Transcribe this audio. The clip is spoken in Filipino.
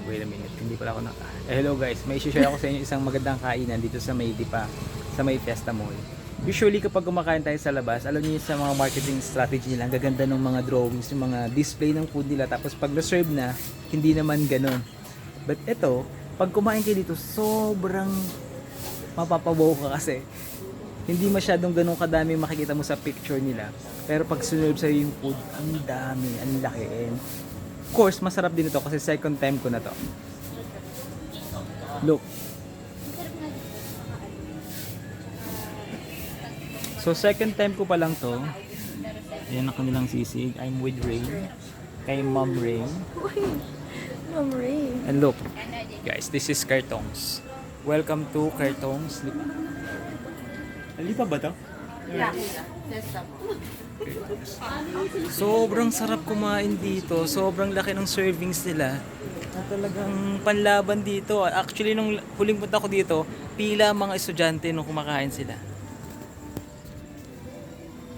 Wait a minute, hindi pala ako na... hello guys, may share ako sa inyo isang magandang kainan dito sa may Dipa, sa may Fiesta Mall. Usually kapag kumakain tayo sa labas, alam niyo sa mga marketing strategy nila, ang gaganda ng mga drawings, yung mga display ng food nila. Tapos pag na-serve na, hindi naman ganun. But ito, pag kumain kayo dito, sobrang mapapabaw ka kasi hindi masyadong ganun kadami makikita mo sa picture nila. Pero pag sinerve sa'yo yung food, ang dami, ang laki. And of course, masarap din ito kasi second time ko na to. Look. So second time ko pa lang to. Ayan ang kanilang sisig. I'm with Rain. Kay Mom Rain. Mom Rain. And look, guys, this is Cartongs. Welcome to Cartongs. Lipa ba to? Sobrang sarap kumain dito. Sobrang laki ng servings nila. Na talagang panlaban dito. Actually, nung huling punta ko dito, pila mga estudyante nung kumakain sila.